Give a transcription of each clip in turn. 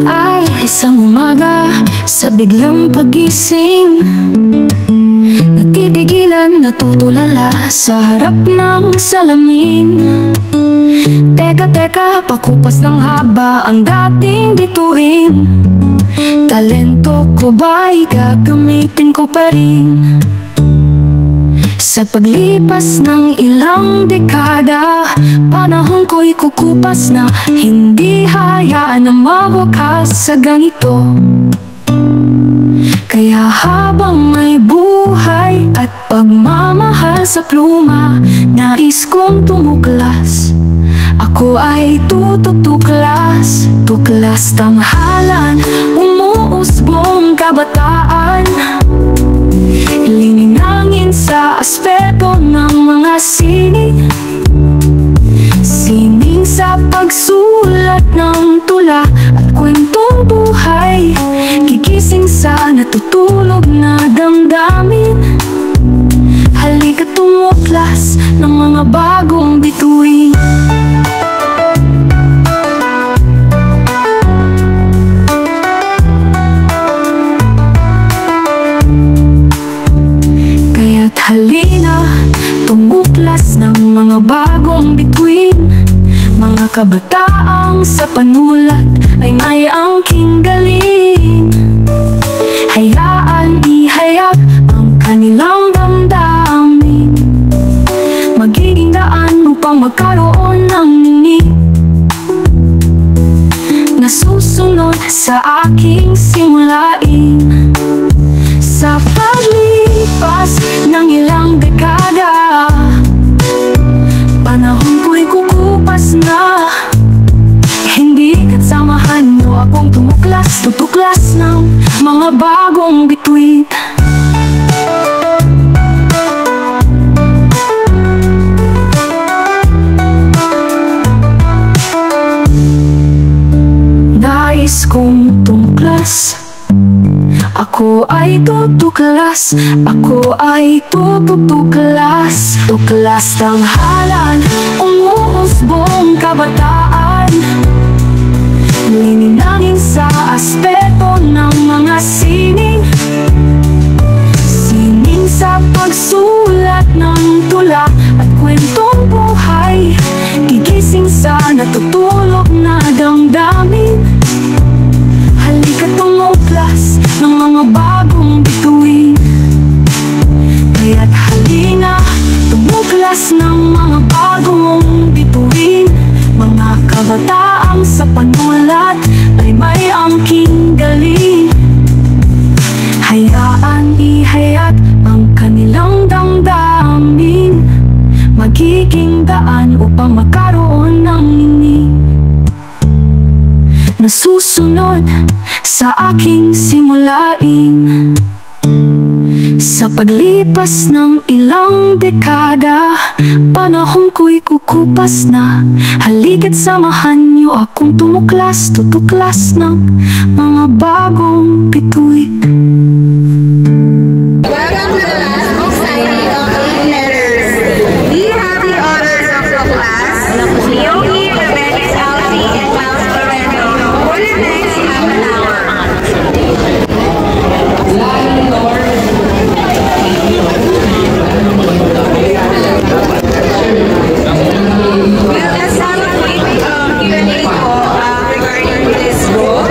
Ay, isang umaga sa biglang pagising, natitigilan, natutulala sa harap ng salamin. Teka, pakupas ng haba ang dating bituin. Talento ko ba'y gagamitin ko pa rin? Sa paglipas ng ilang dekada, panahon ko'y kukupas na hindi hayaan na mawakas sa ganito. Kaya habang may buhay at pagmamahal sa pluma, nais kong tumuklas. Ako ay tutuklas, tuklas tanghalan, umuusbong kabataan. Lininangin sa aspeto ng mga sining, sining sa pagsulat ng tula at kwentong buhay, gigising sa natutulog na damdamin. Halika tumuklas ng mga bagong bituin. Halina, tumuklas ng mga bagong bituin. Mga kabataang sa panulat ay may angking galing. Hayaan ihayag ang kanilang damdamin, magiging daan upang magkaroon ng ningning na susunod sa aking simulain. Sa paglipas ng ilang dekada, panahon ko'y kukupas na. Hindi katsamahan mo akong tumuklas, tutuklas ng mga bagong bituin. Nais kong tumuklas, ako ay tutuklas, ako ay tutuklas. Tuklas tanghalan, umuusbong aspeto ng mga sining. Sining sa pagsulat ng tula at kwentong buhay, gigising sa natutulog na damdamin. Halika tumuklas ng mga bagong bituin, kaya't halina tumuklas ng mga bagong bituin. Mga kabataang sa panulat ay may angking galing. Hayaan ihayat ang kanilang damdamin, magiging daan upang magkaroon ng ningning na susunod sa aking simulain. Sa paglipas ng ilang dekada, panahon ko'y kukupas na. Halika't samahan niyo akong tumuklas, tutuklas ng mga bagong bituin. Welcome to the last book signing of letters. We have the authors of the class, Yogi, Rebecca, Alfie, and Klaus Lorenzo, for the next half an hour. Let's have a quick Q&A regarding this book.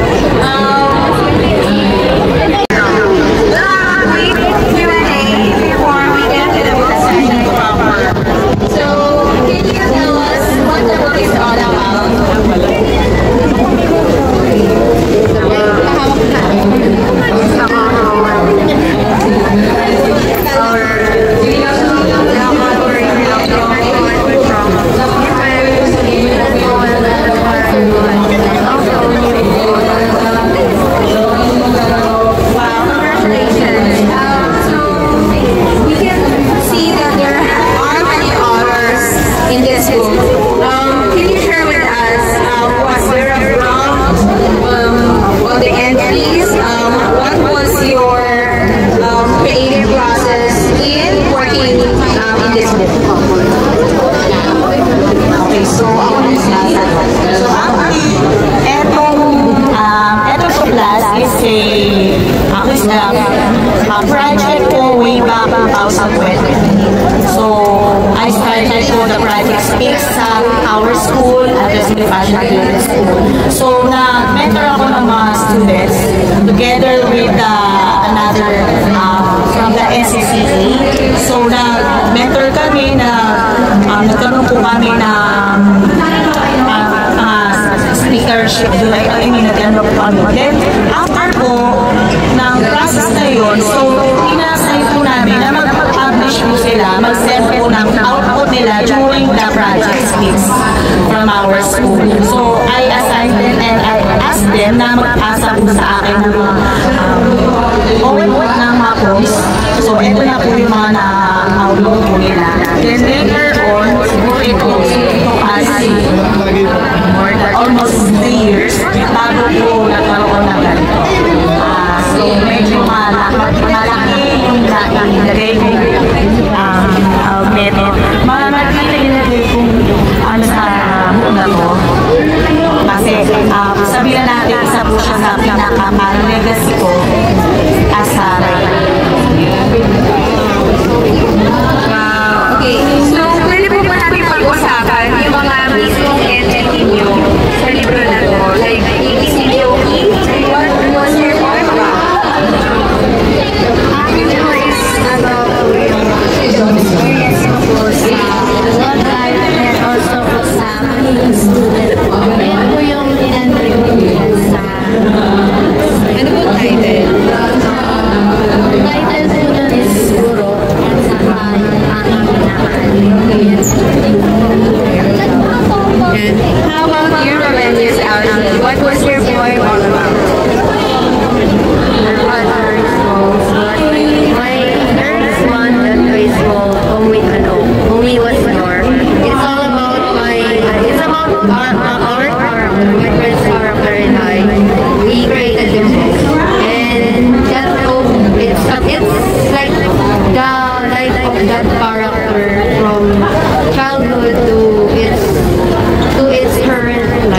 Project ko way back 2020. So, I started po the project space sa our school at the Fashion Business School. So, na-mentor ako ng mga students together with another from the NCCA. So, na-mentor kami na nagkaroon po kami na speakership. I mean, nag-ano po kami. Then, after po ng process na yun, so, inasay po namin na mag-publish po sila, mag-send po ng output nila during the project speaks from our school. So, I assigned them and I asked them na mag-asa po sa akin ng OM ng mga posts. So, ito na po yung mga na-outload po nila. Then, later on, siguro ito kasi almost 3 years bago po nagkaroon ng ganito. So, medyo malaki yung nilagay ko method. Malaki na nilagay kung ano sa muna ko. Kasi sabihan natin isa po siya sa pinaka-legacy ko as a writer. Okay, so pwede po ba natin pag-usapan yung mga mismong entity niyo sa libro na to? Like, si Yogi, what was your point about? Akin po is about experience ko po sa work life and also po sa student po. Ayan po yung in-entry ko sa ano po title? Title po doon is Guro at saka yung aking how about your rebellious outfit? What was your poem all about? My first one that was called Only Was Your. It's all about it's about our character and I. We created the book. And that book, it's like the life of that character from childhood to its current life.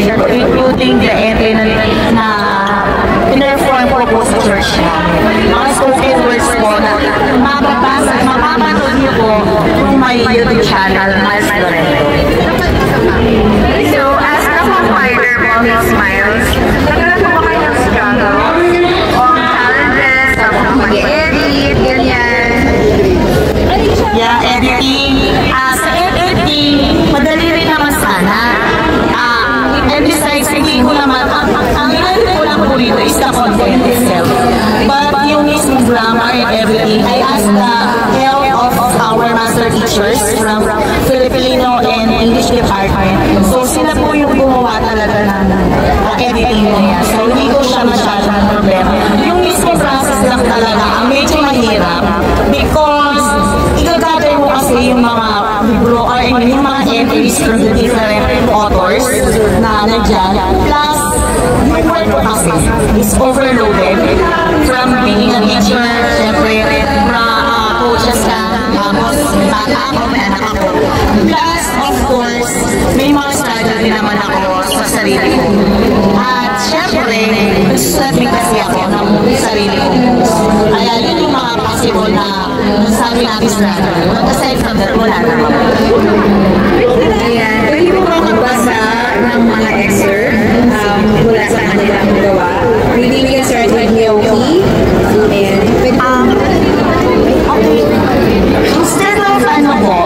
including the entry na pinerform ko po sa church namin. Mga spoken words po na mapapanood niyo po kung may YouTube channel, Miles Loreto. So, as a compiler po, Miss Miles, nagkaroon po ba kayo ng struggle o challenges sa mag-edit, ganyan? Yeah, editing. Sa editing, madali rin naman sana. And besides, hindi ko naman, ang ginagawa ko lang po dito is the content itself. But yung mismo grammar and everything, I asked the help of our master teachers from Filipino and English department. So sila po yung gumawa talaga ng editing niya. So hindi ko siya masyadong problema. Yung mismo process lang talaga, ang medyo mahirap because igagather mo kasi yung mga libro or yung mga entries from the different authors na nandiyan. Plus, yung word ko kasi is overloaded from being a teacher, syempre, coaches ka, tapos bata ako, may anak ako. Plus, of course, may mga struggle din naman ako sa sarili ko. At syempre, nagsusulat din kasi ako ng sarili ko. Kaya yun yung mga possible na sabi natin struggle. But aside from that, wala naman. Ayan, pwede mo ba magbasa ng mga excerpt mula sa kanilang gawa? Reading we can start with Yoki. Ayan, pwede Okay. Instead of ano po,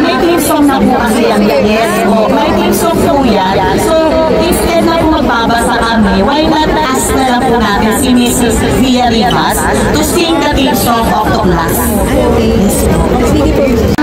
may theme song na po kasi yan. Yes po, may theme song po yan. So, instead na po magbabasa kami, why not ask na lang po natin si Mrs. Via Rivas to sing the theme song of the class. Okay. Yes po.